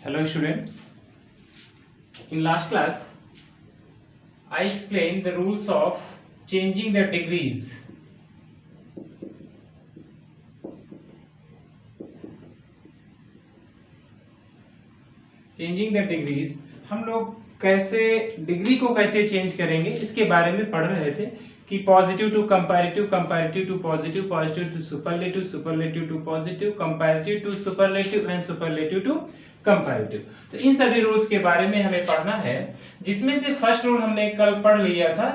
Hello students. In last class, I explained the rules of changing the degrees. Changing the degrees, हम लोग कैसे degree को कैसे change करेंगे इसके बारे में पढ़ रहे थे कि positive to comparative, comparative to positive, positive to superlative, superlative to positive, comparative to superlative and superlative to comparative. तो इन सभी रूल्स के बारे में हमें पढ़ना है, जिसमें से फर्स्ट रूल हमने कल पढ़ लिया था।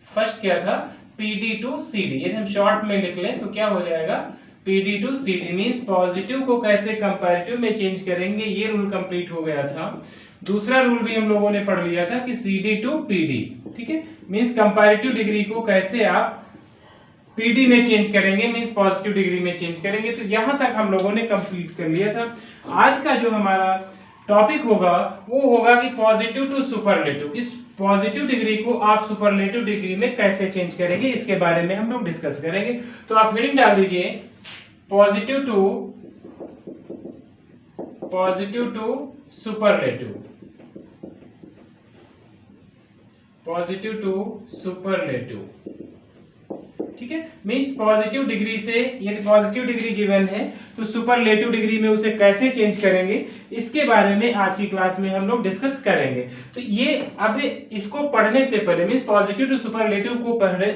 फर्स्ट क्या था? PD to CD. यदि हम शॉर्ट में लिख लें तो क्या हो जाएगा? PD to CD means positive को कैसे कंपैरेटिव में चेंज करेंगे, ये रूल कंप्लीट हो गया था। दूसरा रूल भी हम लोगों ने पढ़ लिया था कि सीडी टू पीडी, ठीक है, मींस कंपैरेटिव डिग्री को कैसे आप पीडी में चेंज करेंगे, मींस पॉजिटिव डिग्री में चेंज करेंगे। तो यहां तक हम लोगों ने कंप्लीट कर लिया था। आज का जो हमारा टॉपिक होगा वो होगा कि पॉजिटिव टू सुपरलेटिव, इस पॉजिटिव डिग्री को आप सुपरलेटिव डिग्री में कैसे चेंज करेंगे, इसके बारे में हम लोग डिस्कस करेंगे। तो आप हेडिंग डाल दीजिए positive to superlative, positive to superlative, ठीक है, मींस पॉजिटिव डिग्री से यदि पॉजिटिव डिग्री गिवन है तो सुपरलेटिव डिग्री में उसे कैसे चेंज करेंगे, इसके बारे में आज की क्लास में हम लोग डिस्कस करेंगे। तो ये अब इसको पढ़ने से पहले मींस पॉजिटिव टू सुपरलेटिव को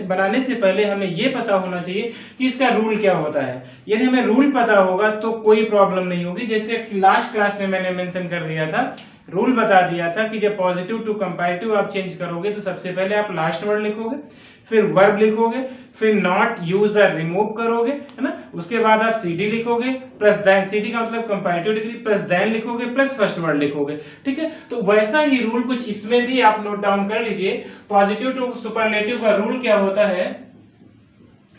बनाने से पहले हमें ये पता होना चाहिए कि इसका रूल क्या होता है। यदि हमें रूल पता होगा तो कोई प्रॉब्लम नहीं होगी। जैसे लास्ट क्लास में मैंने मेंशन कर दिया था, रूल बता दिया था कि जब पॉजिटिव टू कंपैरेटिव आप चेंज करोगे तो सबसे पहले आप लास्ट वर्ड लिखोगे, फिर वर्ब लिखोगे, फिर नॉट यूज और रिमूव करोगे, है ना। उसके बाद आप सीडी लिखोगे प्लस देन, सीडी का मतलब कंपैरेटिव डिग्री, प्लस देन लिखोगे प्लस फर्स्ट वर्ड लिखोगे, ठीक है। तो वैसा ही रूल कुछ इसमें भी आप नोट डाउन कर लीजिए। पॉजिटिव टू सुपरलेटिव का रूल क्या होता है,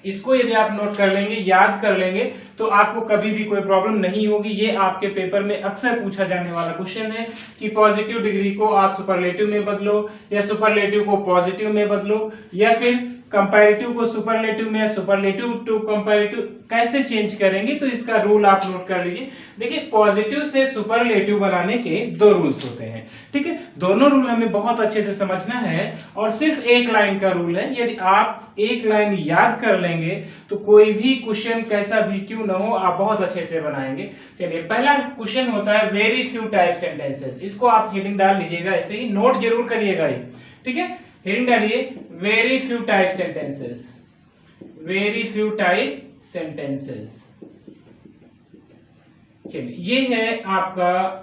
इसको यदि आप नोट कर लेंगे, याद कर लेंगे, तो आपको कभी भी कोई प्रॉब्लम नहीं होगी। ये आपके पेपर में अक्सर पूछा जाने वाला क्वेश्चन है कि पॉजिटिव डिग्री को आप सुपरलेटिव में बदलो, या सुपरलेटिव को पॉजिटिव में बदलो, या फिर कंपैरेटिव को सुपरलेटिव में, या सुपरलेटिव टू कंपैरेटिव कैसे चेंज करेंगे। तो इसका रूल आप नोट कर लीजिए। देखिए, पॉजिटिव से सुपरलेटिव बनाने के दो रूल्स होते हैं, ठीक है। दोनों रूल हमें बहुत अच्छे से समझना है और सिर्फ एक लाइन का रूल है। यदि आप एक लाइन याद कर लेंगे तो कोई भी क्वेश्चन कैसा भी क्यों ना हो आप बहुत अच्छे से बनाएंगे। चलिए, पहला क्वेश्चन होता है वेरी फ्यू टाइप सेंटेंसेस। इसको आप हेडिंग डाल लीजिएगा, ऐसे ही नोट जरूर करिएगा, ठीक है। हेडिंग डालिए very few type sentences, very few type sentences. चलिए, ये है आपका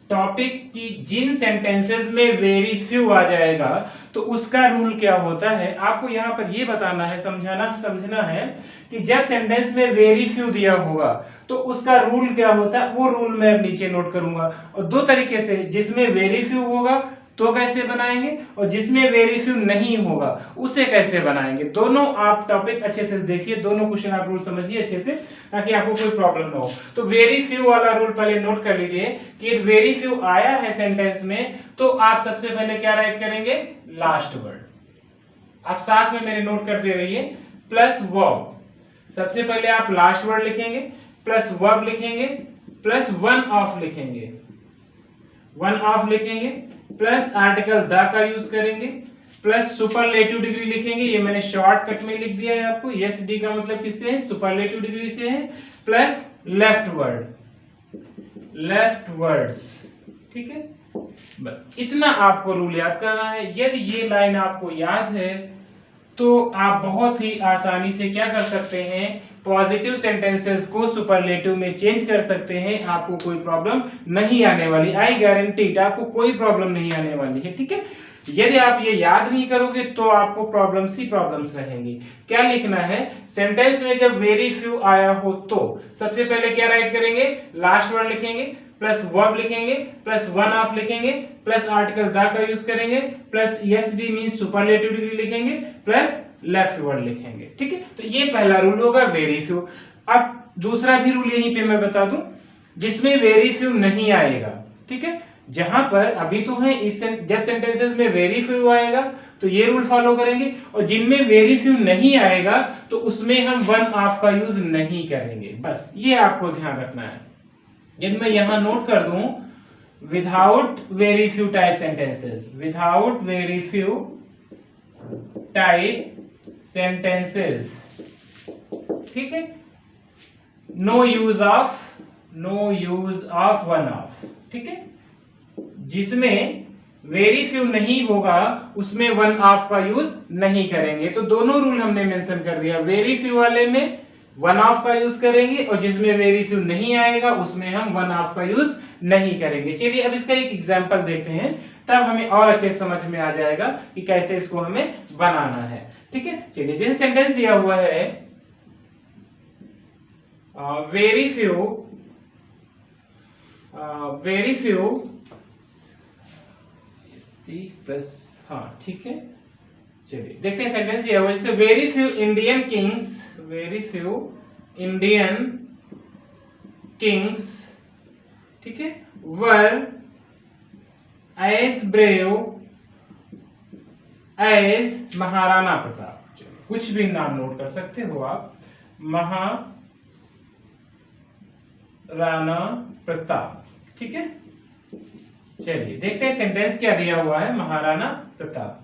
टॉपिक कि जिन सेंटेंसेस में वेरी फ्यू आ जाएगा तो उसका रूल क्या होता है। आपको यहाँ पर ये बताना है, समझना है कि जब सेंटेंस में वेरी फ्यू दिया होगा तो उसका रूल क्या होता है, वो रूल मैं अब नीचे नोट करूंगा। और दो तरीके से, जिसमें वेरी फ्यू होगा तो कैसे बनाएंगे, और जिसमें वेरी फ्यू नहीं होगा उसे कैसे बनाएंगे। दोनों आप टॉपिक अच्छे से देखिए, दोनों क्वेश्चन आप रूल समझिए अच्छे से, ताकि आपको कोई प्रॉब्लम ना हो। तो वेरी फ्यू वाला रूल पहले नोट कर लीजिए कि वेरी फ्यू आया है सेंटेंस में तो आप सबसे पहले क्या राइट करेंगे, लास्ट वर्ड। आप साथ में मेरे नोट करते रहिए, प्लस वर्ब। सबसे पहले आप लास्ट वर्ड लिखेंगे, प्लस वर्ब लिखेंगे, प्लस वन ऑफ लिखेंगे, वन ऑफ लिखेंगे, प्लस आर्टिकल द का यूज करेंगे, प्लस सुपरलेटिव डिग्री लिखेंगे। ये मैंने शॉर्टकट में लिख दिया है आपको। यस डी का मतलब किससे है, सुपरलेटिव डिग्री से है, plus left word, left words, ठीक है। बस इतना आपको रूल याद करना है। यदि ये लाइन आपको याद है तो आप बहुत ही आसानी से क्या कर सकते हैं, पॉजिटिव सेंटेंसेस को सुपरलेटिव में चेंज कर सकते हैं। आपको कोई प्रॉब्लम नहीं आने वाली, आई गारंटीड, आपको कोई प्रॉब्लम नहीं आने वाली है, ठीक है। यदि आप ये याद नहीं करोगे तो आपको प्रॉब्लम्स ही प्रॉब्लम्स रहेंगी। क्या लिखना है, सेंटेंस में जब वेरी फ्यू आया हो तो सबसे पहले क्या राइट करेंगे, लास्ट वर्ड लिखेंगे, प्लस वर्ब लिखेंगे, प्लस वन ऑफ लिखेंगे, प्लस आर्टिकल द का यूज करेंगे, plus S D means superlative degree लिखेंगे, प्लस लेफ्ट वर्ड लिखेंगे, ठीक है। तो ये पहला रूल होगा वेरी फ्यू। अब दूसरा भी रूल यहीं पे मैं बता दूं, जिसमें वेरी फ्यू नहीं आएगा, ठीक है। जहां पर अभी तो है इस जब सेंटेंसेस में वेरी फ्यू आएगा तो ये रूल फॉलो करेंगे, और जिनमें वेरी फ्यू नहीं आएगा तो उसमें हम वन ऑफ का यूज नहीं करेंगे। बस ये आपको ध्यान रखना है। यदि मैं यहां नोट कर दूं without very few type sentences, without very few type sentences, ठीक है। No use of one of, ठीक है। जिसमें वेरी फ्यू नहीं होगा उसमें वन ऑफ का यूज नहीं करेंगे। तो दोनों रूल हमने मेंशन कर दिया, वेरी फ्यू वाले में वन ऑफ का यूज करेंगे और जिसमें वेरी फ्यू नहीं आएगा उसमें हम वन ऑफ का यूज नहीं करेंगे। चलिए अब इसका एक एग्जांपल देखते हैं, तब हमें और अच्छे समझ में आ जाएगा कि कैसे इसको हमें बनाना है, ठीक है। चलिए जैसे सेंटेंस दिया हुआ है वेरी फ्यू प्लस, हाँ ठीक है। चलिए देखते हैं सेंटेंस दिया हुआ है, जैसे वेरी फ्यू इंडियन किंग्स, ठीक है, were as brave as Maharana Pratap. कुछ भी नाम नोट कर सकते हो आप, महाराणा प्रताप, ठीक है। चलिए देखते हैं सेंटेंस क्या दिया हुआ है, Maharana Pratap.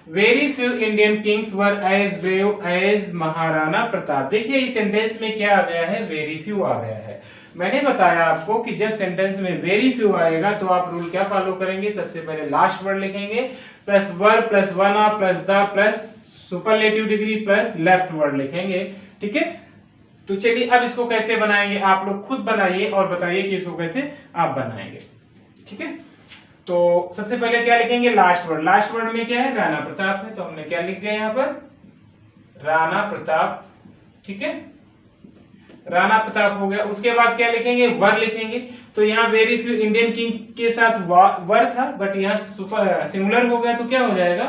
Very few Indian kings were as brave as Maharana Pratap. देखिए इस सेंटेंस में क्या आ गया है, वेरी फ्यू आ गया है। मैंने बताया आपको कि जब सेंटेंस में वेरी फ्यू आएगा तो आप रूल क्या फॉलो करेंगे, सबसे पहले लास्ट वर्ड लिखेंगे plus were plus one of plus the plus superlative degree plus left word लिखेंगे, ठीक है। तो चलिए अब इसको कैसे बनाएंगे, आप लोग खुद बनाइए और बताइए कि इसको कैसे आप बनाएंगे, ठीक है। तो सबसे पहले क्या लिखेंगे, लास्ट वर्ड में क्या है, राणा प्रताप है, तो हमने क्या लिख दिया यहाँ पर, राणा प्रताप, ठीक है। राणा प्रताप हो गया। उसके बाद क्या लिखेंगे, वर लिखेंगे। तो यहाँ वेरी फ्यू इंडियन किंग के साथ वर था, बट यहाँ सुपर सिंगुलर हो गया तो क्या हो जाएगा,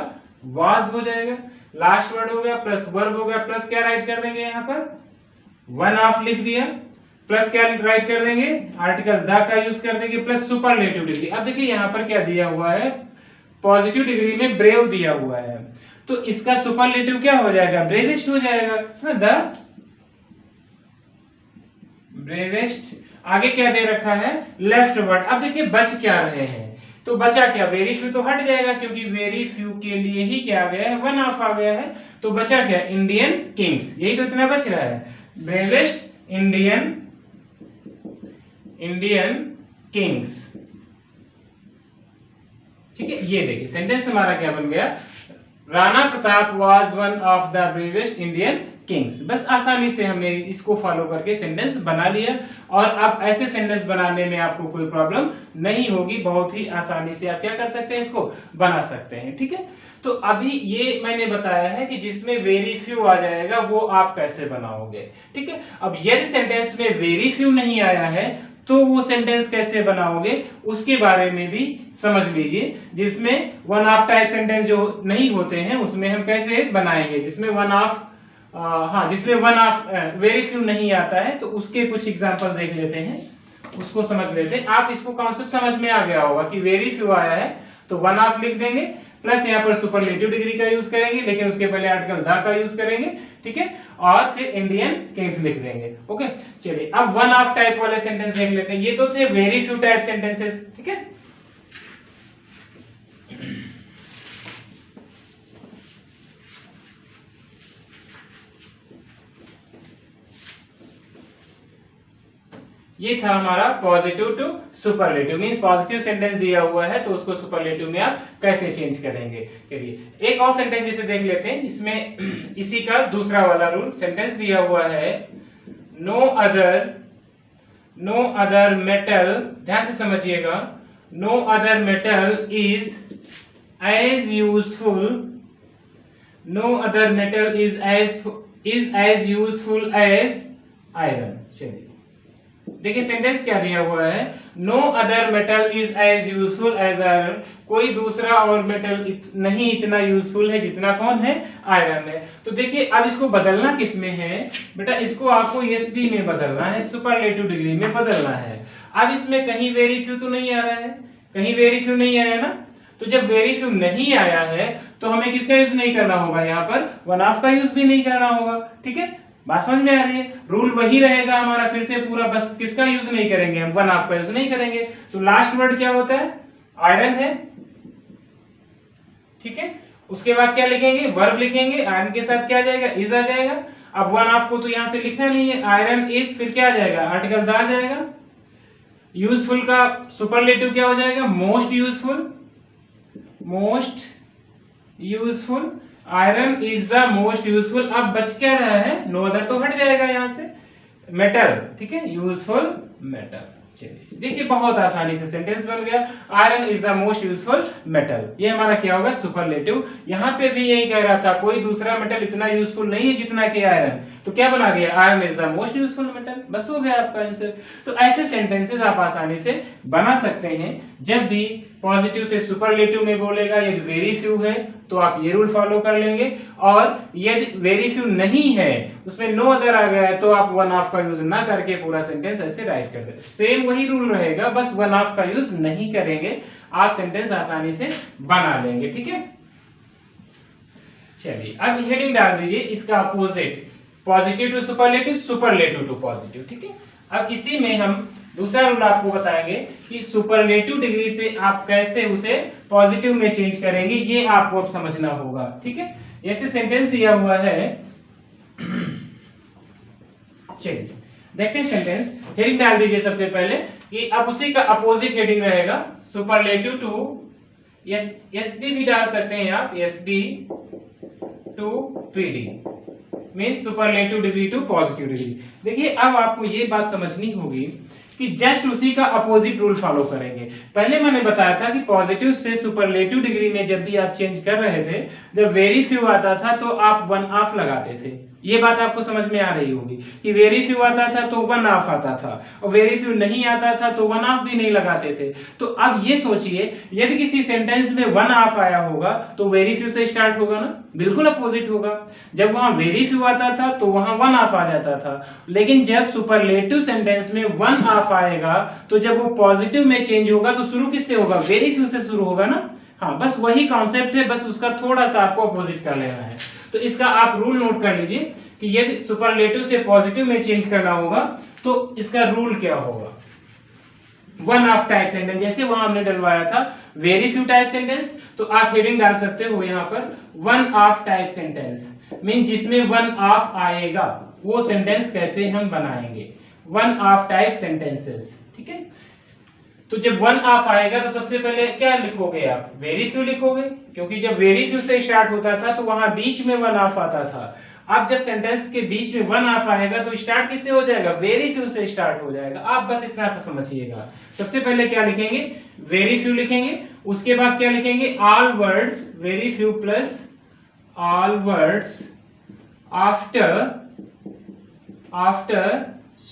वाज हो जाएगा। लास्ट वर्ड हो गया प्लस वर्ब हो गया, प्लस क्या राइट कर देंगे यहाँ पर, वन ऑफ लिख दिया, प्लस क्या राइट कर देंगे, आर्टिकल द का यूज कर देंगे, प्लस सुपरलेटिव डिग्री। अब देखिए यहाँ पर क्या दिया हुआ है, पॉजिटिव डिग्री में ब्रेव दिया हुआ है, तो इसका सुपरलेटिव क्या हो जाएगा, ब्रेवेस्ट हो जाएगा, द ब्रेवेस्ट। आगे क्या दे रखा है, लेफ्ट वर्ड। अब देखिए बच क्या रहे हैं, तो बचा क्या, वेरी फ्यू तो हट जाएगा क्योंकि वेरी फ्यू के लिए ही क्या आ गया है, वन ऑफ आ गया है। तो बचा क्या, इंडियन किंग्स, यही तो इतना बच रहा है, ब्रेवेस्ट इंडियन किंग्स, ठीक है। ये देखिए सेंटेंस हमारा क्या बन गया, Rana Pratap was one of the bravest Indian Kings. बस आसानी से हमने इसको फॉलो करके सेंटेंस बना लिया, और अब ऐसे सेंटेंस बनाने में आपको कोई प्रॉब्लम नहीं होगी, बहुत ही आसानी से आप क्या कर सकते हैं, इसको बना सकते हैं, ठीक है। तो अभी ये मैंने बताया है कि जिसमें वेरी फ्यू आ जाएगा वो आप कैसे बनाओगे, ठीक है। अब यदि सेंटेंस में वेरी फ्यू नहीं आया है तो वो सेंटेंस कैसे बनाओगे उसके बारे में भी समझ लीजिए। जिसमें वन ऑफ टाइप सेंटेंस जो नहीं होते हैं उसमें हम कैसे बनाएंगे, जिसमें वन ऑफ जिसमें वन ऑफ वेरी फ्यू नहीं आता है, तो उसके कुछ एग्जांपल देख लेते हैं, उसको समझ लेते हैं। आप इसको कॉन्सेप्ट समझ में आ गया होगा कि वेरी फ्यू आया है तो वन ऑफ लिख देंगे, प्लस यहाँ पर सुपरलेटिव डिग्री का यूज करेंगे, लेकिन उसके पहले आर्टिकल द का यूज करेंगे, ठीक है, और फिर इंडियन किंग्स लिख देंगे। ओके, चलिए अब वन ऑफ टाइप वाले सेंटेंस देख लेते हैं। ये तो थे वेरी फ्यू टाइप सेंटेंसेस, ठीक है। ये था हमारा positive to superlative, means positive sentence दिया हुआ है तो उसको सुपरलेटिव में आप कैसे चेंज करेंगे। चलिए एक और सेंटेंस जिसे देख लेते हैं, इसमें इसी का दूसरा वाला रूल। सेंटेंस दिया हुआ है नो अदर मेटल, ध्यान से समझिएगा, no other metal is as useful, no other metal is as useful as iron. चलिए देखिए सेंटेंस क्या दिया हुआ है, no other metal is as useful as iron, कोई दूसरा और मेटल नहीं इतना यूजफुल है जितना कौन है, आयरन है। तो देखिए अब इसको बदलना किस में है बेटा, इसको आपको एसडी में बदलना है, सुपरलेटिव डिग्री में बदलना है। अब इसमें कहीं वेरी फ्यू तो नहीं आ रहा है, कहीं वेरी फ्यू नहीं आया ना, तो जब वेरी फ्यू नहीं आया है तो हमें किसका यूज नहीं करना होगा, यहाँ पर वन ऑफ का यूज भी नहीं करना होगा, ठीक है। बात समझ में आ रही है? रूल वही रहेगा हमारा फिर से पूरा, बस किसका यूज नहीं करेंगे हम, वन ऑफ का यूज नहीं करेंगे। तो लास्ट वर्ड क्या होता है? आयरन है, ठीक है। उसके बाद क्या लिखेंगे? वर्ब लिखेंगे, आयरन के साथ क्या आ जाएगा? इज आ जाएगा। अब वन ऑफ को तो यहां से लिखना नहीं है, आयरन इज, फिर क्या आ जाएगा? आर्टिकल द आ जाएगा। यूजफुल का सुपरलेटिव क्या हो जाएगा? Most useful, most useful, iron is the most useful. अब बच क्या रहा है? नो अदर तो हट जाएगा यहां से, मेटल, ठीक है, यूजफुल मेटल। चलिए देखिए बहुत आसानी से सेंटेंस बन गया, iron is the most useful metal. ये हमारा क्या होगा? सुपरलेटिव। यहाँ पे भी यही कह रहा था, कोई दूसरा मेटल इतना यूजफुल नहीं है जितना कि आयरन, तो क्या बना गया? Iron is the most useful metal, बस हो गया आपका आंसर। तो ऐसे सेंटेंसेस आप आसानी से बना सकते हैं। जब भी पॉजिटिव से सुपरलेटिव में बोलेगा, यदि वेरी फ्यू है तो आप ये रूल फॉलो कर लेंगे, और यदि वेरी फ्यू नहीं है, उसमें नो अदर आ गया है, तो आप वन ऑफ का यूज ना करके पूरा सेंटेंस ऐसे राइट कर दें। सेम वही रूल रहेगा, बस वन ऑफ का यूज नहीं करेंगे, आप सेंटेंस आसानी से बना लेंगे, ठीक है। चलिए अब हेडिंग डाल दीजिए इसका opposite, positive to superlative, superlative to positive, ठीक है। अब इसी में हम दूसरा रूल आपको बताएंगे कि सुपरलेटिव डिग्री से आप कैसे उसे पॉजिटिव में चेंज करेंगे, ये आपको अब समझना होगा, ठीक है। ऐसे सेंटेंस दिया हुआ है, चलिए देखते हैं सेंटेंस। हेडिंग डाल दीजिए सबसे पहले कि अब उसी का अपोजिट हेडिंग रहेगा सुपरलेटिव टू, एसडी भी डाल सकते हैं आप, SD to PD, means superlative degree to positive degree. देखिए अब आपको ये बात समझनी होगी कि जस्ट उसी का अपोजिट रूल फॉलो करेंगे। पहले मैंने बताया था कि पॉजिटिव से सुपरलेटिव डिग्री में जब भी आप चेंज कर रहे थे, जब वेरी फ्यू आता था तो आप वन ऑफ लगाते थे। ये बात आपको समझ में आ रही होगी कि वेरी फ्यू आता था तो वन ऑफ आता था, और वेरी फ्यू नहीं आता था तो वन ऑफ भी नहीं लगाते थे। तो अब ये सोचिए, यदि किसी सेंटेंस में वन ऑफ आया होगा तो वेरी फ्यू से स्टार्ट होगा ना, बिल्कुल अपोजिट होगा। जब वहां वेरी फ्यू आता था तो वहां वन ऑफ आ जाता था, लेकिन जब सुपरलेटिव सेंटेंस में वन ऑफ आएगा तो जब वो पॉजिटिव में चेंज होगा तो शुरू किससे होगा? वेरी फ्यू से शुरू होगा ना। हाँ, बस वही कॉन्सेप्ट है, बस उसका थोड़ा सा आपको अपोजिट कर लेना है। तो इसका आप रूल नोट कर लीजिए कि यदि सुपरलेटिव से पॉजिटिव में चेंज करना होगा तो इसका रूल क्या होगा? वन ऑफ टाइप सेंटेंस, जैसे वहां हमने डलवाया था वेरी फ्यू टाइप सेंटेंस, तो आप हेडिंग डाल सकते हो यहां पर one of type sentence, mean जिसमें वन ऑफ आएगा वो सेंटेंस कैसे हम बनाएंगे? वन ऑफ टाइप सेंटेंसेस, ठीक है। तो जब वन ऑफ आएगा तो सबसे पहले क्या लिखोगे आप? वेरी फ्यू लिखोगे, क्योंकि जब वेरी फ्यू से स्टार्ट होता था तो वहां बीच में वन ऑफ आता था। अब जब सेंटेंस के बीच में वन ऑफ आएगा तो स्टार्ट किससे हो जाएगा? वेरी फ्यू से स्टार्ट हो जाएगा। आप बस इतना सा समझिएगा। सबसे पहले क्या लिखेंगे? वेरी फ्यू लिखेंगे, उसके बाद क्या लिखेंगे? All words, very few plus all words after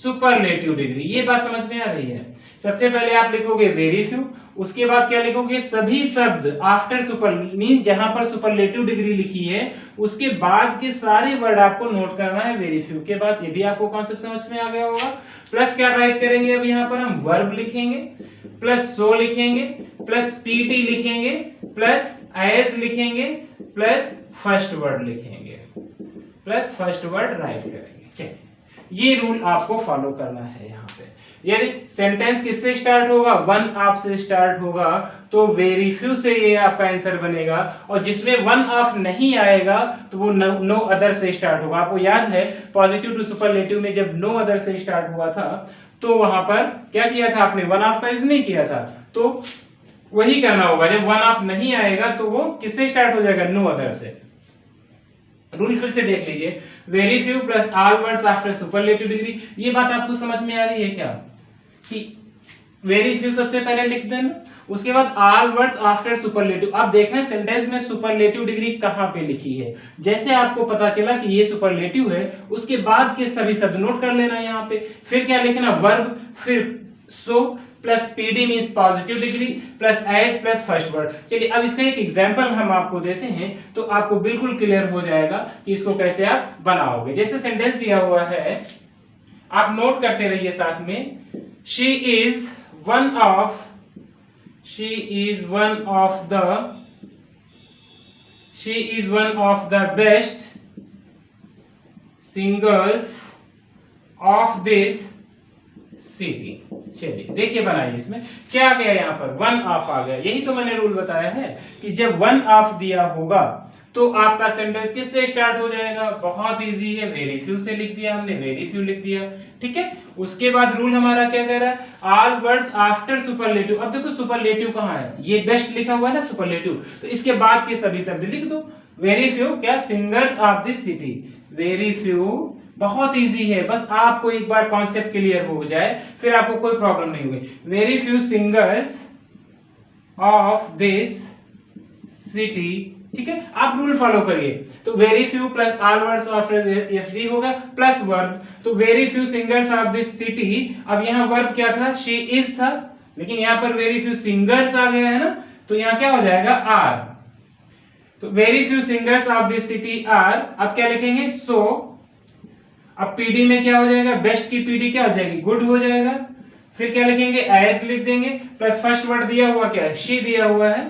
superlative degree. ये बात समझ में आ रही है? सबसे पहले आप लिखोगे वेरी फ्यू, उसके बाद क्या लिखोगे? सभी शब्द आफ्टर सुपर, मीन जहां पर सुपरलेटिव डिग्री लिखी है उसके बाद के सारे वर्ड आपको नोट करना है वेरी फ्यू के बाद। ये भी आपको कॉन्सेप्ट समझ में आ गया होगा। प्लस क्या राइट करेंगे? अब यहां पर हम वर्ब लिखेंगे, प्लस सो लिखेंगे, प्लस पीटी लिखेंगे, प्लस एज लिखेंगे, प्लस फर्स्ट वर्ड लिखेंगे, प्लस फर्स्ट वर्ड राइट करेंगे। चलिए ये रूल आपको फॉलो करना है यहाँ पे। यदि सेंटेंस किससे स्टार्ट होगा? वन ऑफ से स्टार्ट होगा तो वेरी फ्यू से ये आपका आंसर बनेगा, और जिसमें वन ऑफ नहीं आएगा तो वो नो अदर से स्टार्ट होगा। आपको याद है पॉजिटिव टू सुपरलेटिव में जब नो अदर से स्टार्ट हुआ था तो वहां पर क्या किया था आपने? वन ऑफ का यूज नहीं किया था। तो वही करना होगा, जब वन ऑफ नहीं आएगा तो वो किससे स्टार्ट हो जाएगा? नो अदर से। रूल फिर से देख लीजिए, very few plus all words after superlative degree. ये बात आपको समझ में आ रही है क्या कि वेरी फ्यू सबसे पहले लिख देना, उसके बाद ऑल वर्ड्स आफ्टर सुपरलेटिव। अब देखना सेंटेंस में सुपरलेटिव डिग्री कहां पे लिखी है। जैसे आपको पता चला कि ये सुपरलेटिव है, उसके बाद के सभी शब्द नोट कर लेना यहाँ पे। फिर क्या लिखना? वर्ब, फिर so plus PD means positive degree, plus as plus first word. चलिए अब इसका एक एग्जांपल हम आपको देते हैं तो आपको बिल्कुल क्लियर हो जाएगा कि इसको कैसे आप बनाओगे। जैसे सेंटेंस दिया हुआ है, आप नोट करते रहिए साथ में। She is one of the best singers of this city. चलिए देखिए बनाइए, इसमें क्या गया, यहाँ पर वन ऑफ आ गया। यही तो मैंने रूल बताया है कि जब वन ऑफ दिया होगा तो आपका सेंटेंस किससे स्टार्ट हो जाएगा। बहुत इजी है, वेरी फ्यू से लिख दिया हमने, वेरी फ्यू लिख दिया, ठीक है। उसके बाद रूल हमारा क्या कह रहा है, ऑल वर्ड्स आफ्टर सुपरलेटिव। अब देखो सुपरलेटिव कहाँ है, ये बेस्ट लिखा हुआ है ना सुपरलेटिव, तो इसके बाद के सभी शब्द लिख दो। वेरी फ्यू क्या, singers of this city, very few. बहुत इजी है, बस आपको एक बार कॉन्सेप्ट क्लियर हो जाए फिर आपको कोई प्रॉब्लम नहीं होगी। Very few singers of this city, ठीक है। आप रूल फॉलो करिए, तो very few plus all words after SV होगा प्लस वर्ब, तो very few singers of this city. अब यहाँ वर्ब क्या था, शी इज था, लेकिन यहाँ पर वेरी फ्यू सिंगर्स आ गया है ना, तो यहाँ क्या हो जाएगा, आर। तो very few singers of this city are, अब क्या लिखेंगे, सो। अब पीडी में क्या हो जाएगा, बेस्ट की पीडी क्या हो जाएगी, गुड हो जाएगा। फिर क्या लिखेंगे, एज लिख देंगे, प्लस फर्स्ट वर्ड दिया हुआ क्या है, शी दिया हुआ है,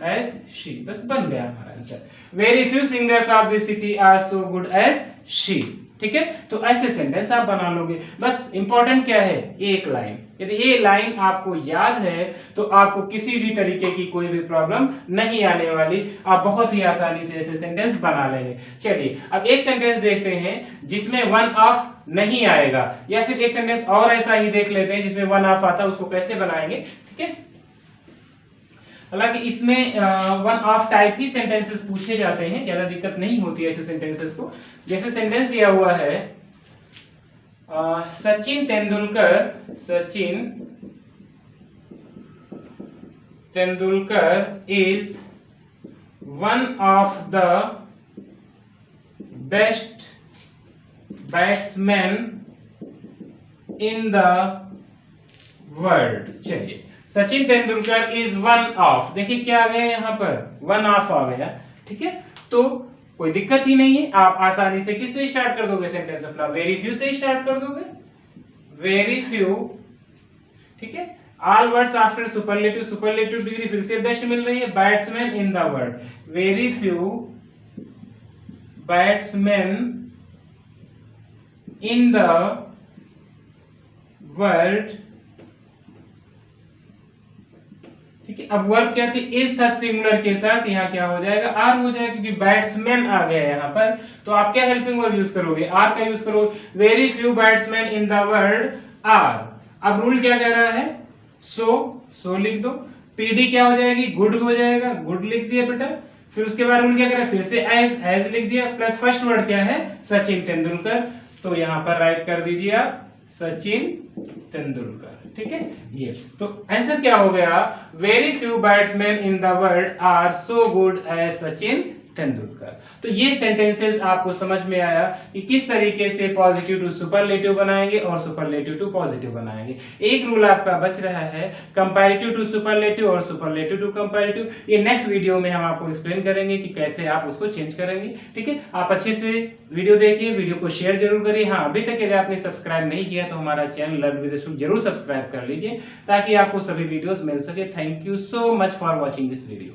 एज शी, बस बन गया हमारा answer. Very few singers of this city are so good as she, ठीक है। तो ऐसे सेंटेंस आप बना लोगे। बस इंपॉर्टेंट क्या है, एक लाइन। यदि ये लाइन आपको याद है तो आपको किसी भी तरीके की कोई भी प्रॉब्लम नहीं आने वाली, आप बहुत ही आसानी से ऐसे सेंटेंस बना लेंगे। चलिए अब एक सेंटेंस देखते हैं जिसमें वन ऑफ नहीं आएगा, या फिर एक सेंटेंस और ऐसा ही देख लेते हैं जिसमें वन ऑफ आता है, उसको कैसे बनाएंगे, ठीक है। हालांकि इसमें one of type he sentences पूछे जाते हैं, ज्यादा दिक्कत नहीं होती है ऐसे सेंटेंसेस को। जैसे सेंटेंस दिया हुआ है, Sachin Tendulkar is one of the best batsman in the world. चलिए, Sachin Tendulkar is one of, देखिए क्या आ गया यहाँ पर, वन ऑफ आ गया, ठीक है। तो कोई दिक्कत ही नहीं है, आप आसानी से किससे स्टार्ट कर दोगे सेंटेंस अपना, वेरी फ्यू से स्टार्ट कर दोगे, वेरी फ्यू, ठीक है। All words after superlative, superlative degree फिर से बेस्ट मिल रही है, batsman in the world, very few batsman in the world, ठीक है। अब वर्ब क्या थी, इज था सिंगुलर के साथ, यहाँ क्या हो जाएगा, आर हो जाएगा, क्योंकि बैट्समैन आ गया यहाँ पर। तो आप क्या हेल्पिंग वर्ब यूज करोगे, आर का यूज करोगे, very few batsman in the world are. अब रूल क्या कह रहा है, सो लिख दो, पीडी क्या हो जाएगी, गुड हो जाएगा, गुड लिख दिया बेटा। फिर उसके बाद रूल क्या कह रहा है, फिर से एज लिख दिया, प्लस फर्स्ट वर्ड क्या है, सचिन तेंदुलकर, तो यहाँ पर राइट कर दीजिए आप सचिन तेंदुलकर, ठीक है। ये तो आंसर क्या हो गया, very few batsman in the world are so good as Sachin Tendulkar. तो ये सेंटेंसेस आपको समझ में आया कि किस तरीके से पॉजिटिव टू सुपरलेटिव बनाएंगे और सुपरलेटिव टू पॉजिटिव बनाएंगे। एक रूल आपका बच रहा है, कंपैरेटिव टू सुपरलेटिव और सुपरलेटिव टू कंपैरेटिव। ये नेक्स्ट वीडियो में हम आपको एक्सप्लेन करेंगे कि कैसे आप उसको चेंज करेंगे, ठीक है। आप अच्छे से वीडियो देखिए, वीडियो को शेयर जरूर करिए। हाँ, अभी तक यदि आपने सब्सक्राइब नहीं किया तो हमारा चैनल लर्न विद अशोक जरूर सब्सक्राइब कर लीजिए ताकि आपको सभी वीडियोस मिल सके। Thank you so much for watching this video.